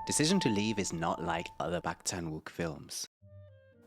Decision to Leave is not like other Park Chan-wook films.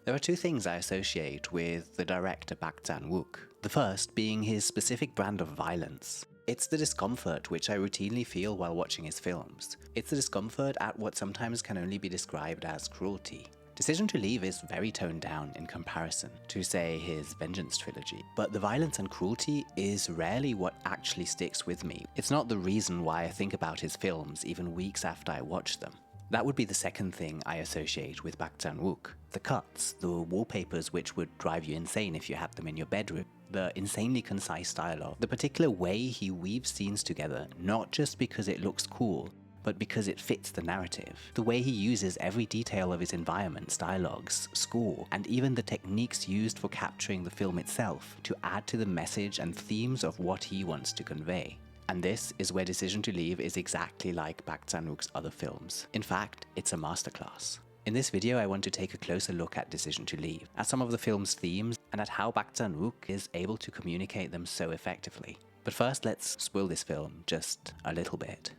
There are two things I associate with the director Park Chan-wook. The first being his specific brand of violence. It's the discomfort which I routinely feel while watching his films. It's the discomfort at what sometimes can only be described as cruelty. Decision to Leave is very toned down in comparison to, say, his Vengeance trilogy, but the violence and cruelty is rarely what actually sticks with me. It's not the reason why I think about his films even weeks after I watch them. That would be the second thing I associate with Park Chan-wook. The cuts, the wallpapers which would drive you insane if you had them in your bedroom, the insanely concise dialogue, the particular way he weaves scenes together, not just because it looks cool, but because it fits the narrative. The way he uses every detail of his environments, dialogues, score, and even the techniques used for capturing the film itself to add to the message and themes of what he wants to convey. And this is where Decision to Leave is exactly like Park Chan-wook's other films. In fact, it's a masterclass. In this video, I want to take a closer look at Decision to Leave, at some of the film's themes, and at how Park Chan-wook is able to communicate them so effectively. But first, let's spoil this film just a little bit.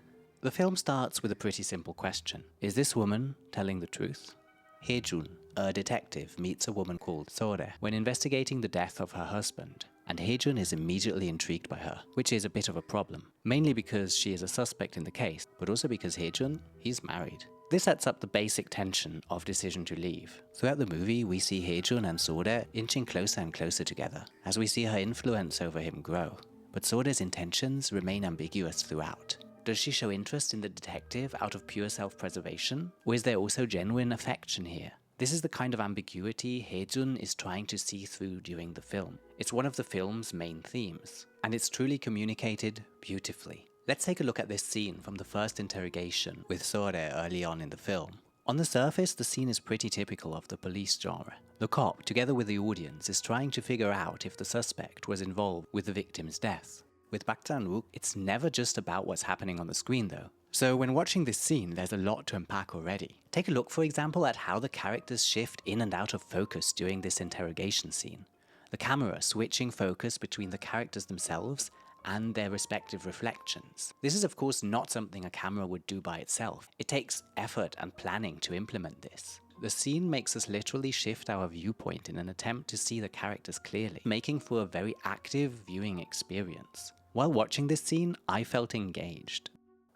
The film starts with a pretty simple question. Is this woman telling the truth? Hae-jun, a detective, meets a woman called Seorae when investigating the death of her husband, and Hae-jun is immediately intrigued by her, which is a bit of a problem, mainly because she is a suspect in the case, but also because Hae-jun, he's married. This sets up the basic tension of Decision to Leave. Throughout the movie, we see Hae-jun and Seorae inching closer and closer together, as we see her influence over him grow. But Seorae's intentions remain ambiguous throughout. Does she show interest in the detective out of pure self-preservation? Or is there also genuine affection here? This is the kind of ambiguity Hae-jun is trying to see through during the film. It's one of the film's main themes, and it's truly communicated beautifully. Let's take a look at this scene from the first interrogation with Seorae early on in the film. On the surface, the scene is pretty typical of the police genre. The cop, together with the audience, is trying to figure out if the suspect was involved with the victim's death. With Park Chan-wook, it's never just about what's happening on the screen though. So when watching this scene, there's a lot to unpack already. Take a look, for example, at how the characters shift in and out of focus during this interrogation scene. The camera switching focus between the characters themselves and their respective reflections. This is of course not something a camera would do by itself. It takes effort and planning to implement this. The scene makes us literally shift our viewpoint in an attempt to see the characters clearly, making for a very active viewing experience. While watching this scene, I felt engaged.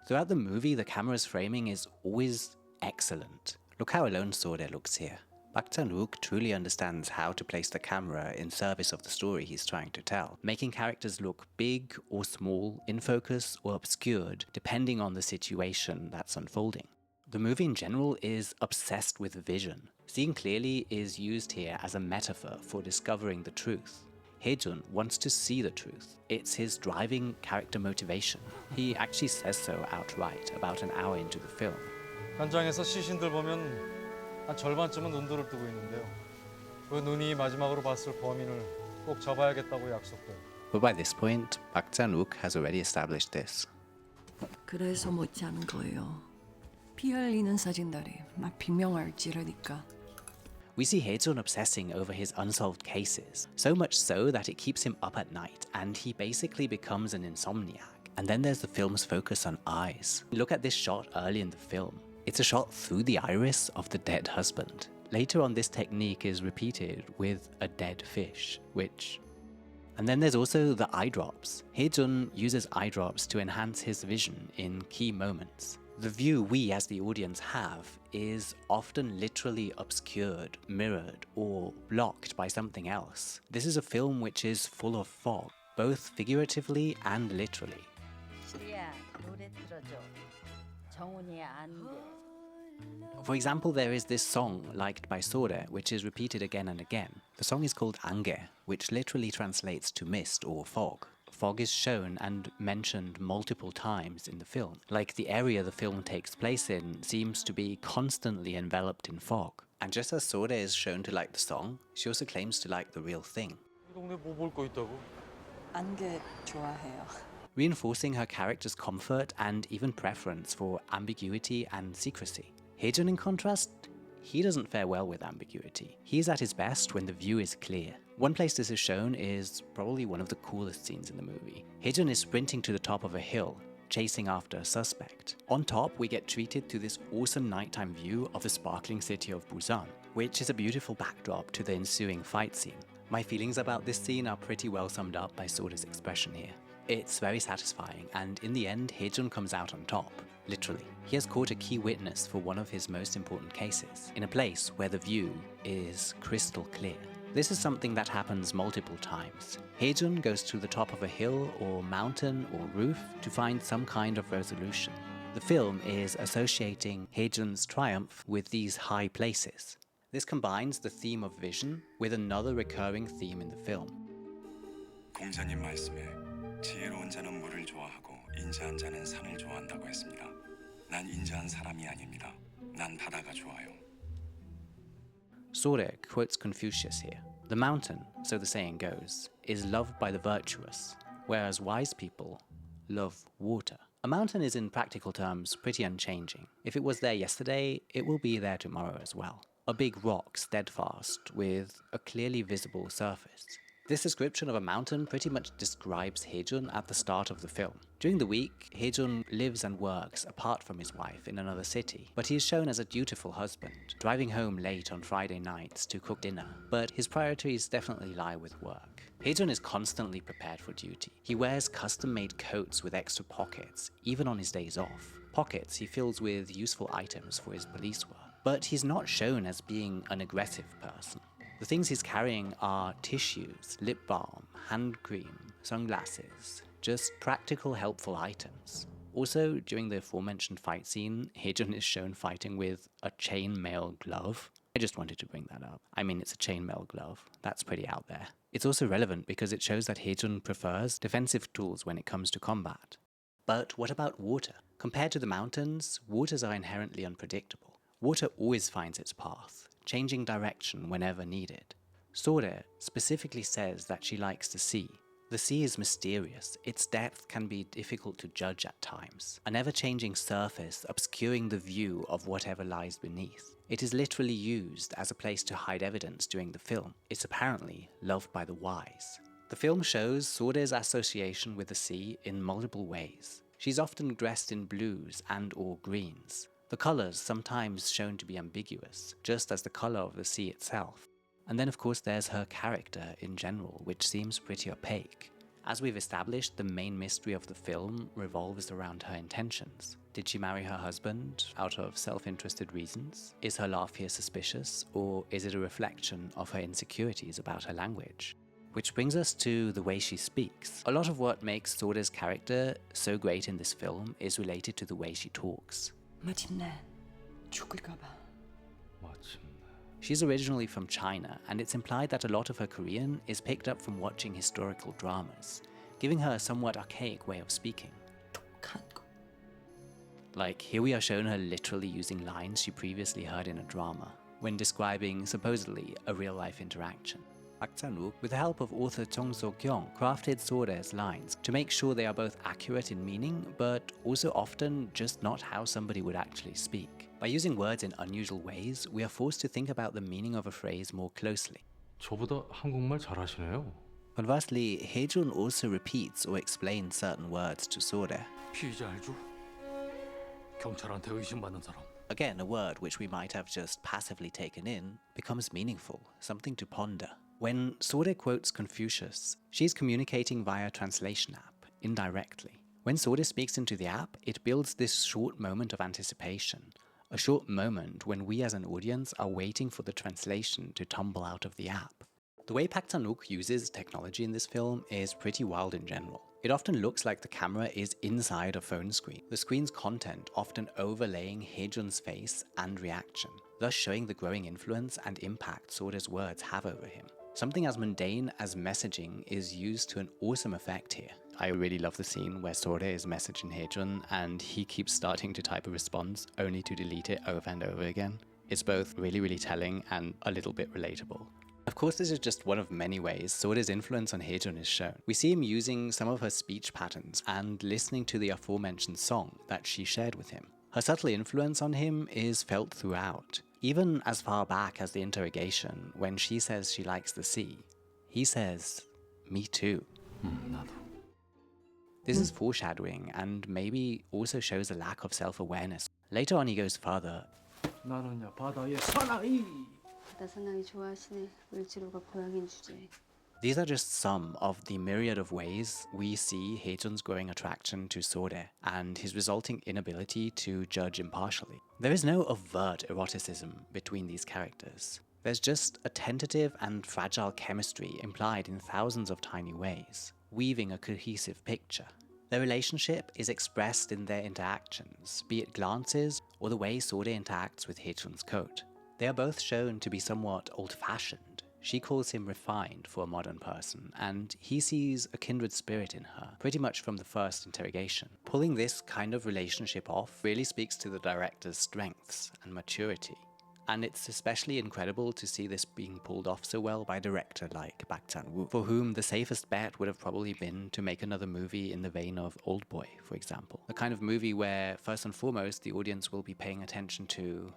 Throughout the movie, the camera's framing is always excellent. Look how alone Seorae looks here. Park Chan-wook truly understands how to place the camera in service of the story he's trying to tell, making characters look big or small, in focus or obscured, depending on the situation that's unfolding. The movie in general is obsessed with vision. Seeing clearly is used here as a metaphor for discovering the truth. Hae-jun wants to see the truth. It's his driving character motivation. He actually says so outright about an hour into the film. 현장에서 시신들 보면 한 절반쯤은 눈도를 뜨고 있는데요. 그 눈이 마지막으로 봤을 범인을 꼭 잡아야겠다고 약속돼요. But by this point, Park Chan-wook has already established this. 그래서 못지않은 거예요. 피 흘리는 사진들이 막 비명을지르니까. We see Hae-jun obsessing over his unsolved cases, so much so that it keeps him up at night, and he basically becomes an insomniac. And then there's the film's focus on eyes. Look at this shot early in the film. It's a shot through the iris of the dead husband. Later on, this technique is repeated with a dead fish, And then there's also the eye drops. Hae-jun uses eye drops to enhance his vision in key moments. The view we as the audience have is often literally obscured, mirrored, or blocked by something else. This is a film which is full of fog, both figuratively and literally. For example, there is this song liked by Seorae, which is repeated again and again. The song is called Ange, which literally translates to mist or fog. Fog is shown and mentioned multiple times in the film. Like the area the film takes place in seems to be constantly enveloped in fog. And just as Seorae is shown to like the song, she also claims to like the real thing. 이 동네 뭐 볼 거 있다고? 안개 좋아해요. Reinforcing her character's comfort and even preference for ambiguity and secrecy. Hae-jun, in contrast, he doesn't fare well with ambiguity. He's at his best when the view is clear. One place this is shown is probably one of the coolest scenes in the movie. Hae-jun is sprinting to the top of a hill, chasing after a suspect. On top, we get treated to this awesome nighttime view of the sparkling city of Busan, which is a beautiful backdrop to the ensuing fight scene. My feelings about this scene are pretty well summed up by Sorae's expression here. It's very satisfying, and in the end, Haejun comes out on top. Literally. He has caught a key witness for one of his most important cases, in a place where the view is crystal clear. This is something that happens multiple times. Haejun goes to the top of a hill or mountain or roof to find some kind of resolution. The film is associating Haejun's triumph with these high places. This combines the theme of vision with another recurring theme in the film. 공자님 말씀에 지혜로운 자는 물을 좋아하고 인자한 자는 산을 좋아한다고 했습니다. 난 인자한 사람이 아닙니다. 난 바다가 좋아요. Sorae quotes Confucius here. The mountain, so the saying goes, is loved by the virtuous, whereas wise people love water. A mountain is in practical terms pretty unchanging. If it was there yesterday, it will be there tomorrow as well. A big rock steadfast with a clearly visible surface. This description of a mountain pretty much describes Haejun at the start of the film. During the week, Haejun lives and works apart from his wife in another city, but he is shown as a dutiful husband, driving home late on Friday nights to cook dinner, but his priorities definitely lie with work. Haejun is constantly prepared for duty. He wears custom-made coats with extra pockets, even on his days off. Pockets he fills with useful items for his police work, but he's not shown as being an aggressive person. The things he's carrying are tissues, lip balm, hand cream, sunglasses, just practical, helpful items. Also, during the aforementioned fight scene, Haejun is shown fighting with a chainmail glove. I just wanted to bring that up. I mean, it's a chainmail glove. That's pretty out there. It's also relevant because it shows that Haejun prefers defensive tools when it comes to combat. But what about water? Compared to the mountains, waters are inherently unpredictable. Water always finds its path, changing direction whenever needed. Sorae specifically says that she likes the sea. The sea is mysterious, its depth can be difficult to judge at times, an ever-changing surface obscuring the view of whatever lies beneath. It is literally used as a place to hide evidence during the film. It's apparently loved by the wise. The film shows Sorae's association with the sea in multiple ways. She's often dressed in blues and/or greens. The colours sometimes shown to be ambiguous, just as the colour of the sea itself. And then of course there's her character in general, which seems pretty opaque. As we've established, the main mystery of the film revolves around her intentions. Did she marry her husband out of self-interested reasons? Is her laugh here suspicious, or is it a reflection of her insecurities about her language? Which brings us to the way she speaks. A lot of what makes Sorae's character so great in this film is related to the way she talks. 마침내 죽을까 봐. She's originally from China, and it's implied that a lot of her Korean is picked up from watching historical dramas, giving her a somewhat archaic way of speaking. Like, here we are shown her literally using lines she previously heard in a drama, when describing, supposedly, a real-life interaction. Park Chan-wook, with the help of author Chung So-kyung, crafted Sorae's lines to make sure they are both accurate in meaning, but also often just not how somebody would actually speak. By using words in unusual ways, we are forced to think about the meaning of a phrase more closely. 저보다 한국말 잘하시네요. Conversely, Haejun also repeats or explains certain words to Sorae. 피의자 알죠? 경찰한테 의심받는 사람. Again, a word which we might have just passively taken in becomes meaningful, something to ponder. When Sorae quotes Confucius, she's communicating via a translation app, indirectly. When Sorae speaks into the app, it builds this short moment of anticipation, a short moment when we as an audience are waiting for the translation to tumble out of the app. The way Park Chan-wook uses technology in this film is pretty wild in general. It often looks like the camera is inside a phone screen, the screen's content often overlaying Haejun's face and reaction, thus showing the growing influence and impact Sorae's words have over him. Something as mundane as messaging is used to an awesome effect here. I really love the scene where Sorae is messaging Haejun and he keeps starting to type a response only to delete it over and over again. It's both really telling and a little bit relatable. Of course, this is just one of many ways Sorae's influence on Haejun is shown. We see him using some of her speech patterns and listening to the aforementioned song that she shared with him. Her subtle influence on him is felt throughout. Even as far back as the interrogation, when she says she likes the sea, he says, "Me too." 나도. This is foreshadowing and maybe also shows a lack of self-awareness. Later on he goes further. 나는야 바다의 사나이. 바다 사나이 좋아하시네. 을지로가 고향인 주제에. These are just some of the myriad of ways we see Hae-jun's growing attraction to Seorae and his resulting inability to judge impartially. There is no overt eroticism between these characters. There's just a tentative and fragile chemistry implied in thousands of tiny ways, weaving a cohesive picture. Their relationship is expressed in their interactions, be it glances or the way Seorae interacts with Hae-jun's coat. They are both shown to be somewhat old-fashioned. She calls him refined for a modern person, and he sees a kindred spirit in her, pretty much from the first interrogation. Pulling this kind of relationship off really speaks to the director's strengths and maturity. And it's especially incredible to see this being pulled off so well by a director like Park Chan-wook, for whom the safest bet would have probably been to make another movie in the vein of Oldboy, for example. The kind of movie where, first and foremost, the audience will be paying attention to...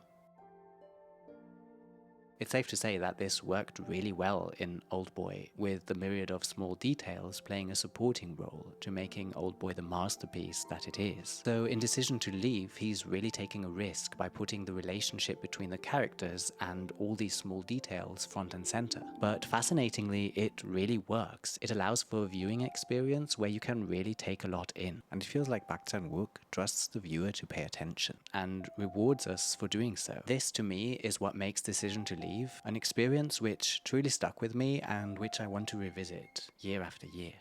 It's safe to say that this worked really well in Oldboy, with the myriad of small details playing a supporting role to making Oldboy the masterpiece that it is. So in Decision to Leave, he's really taking a risk by putting the relationship between the characters and all these small details front and center. But fascinatingly, it really works. It allows for a viewing experience where you can really take a lot in. And it feels like Park Chan-wook trusts the viewer to pay attention and rewards us for doing so. This, to me, is what makes Decision to Leave an experience which truly stuck with me and which I want to revisit year after year.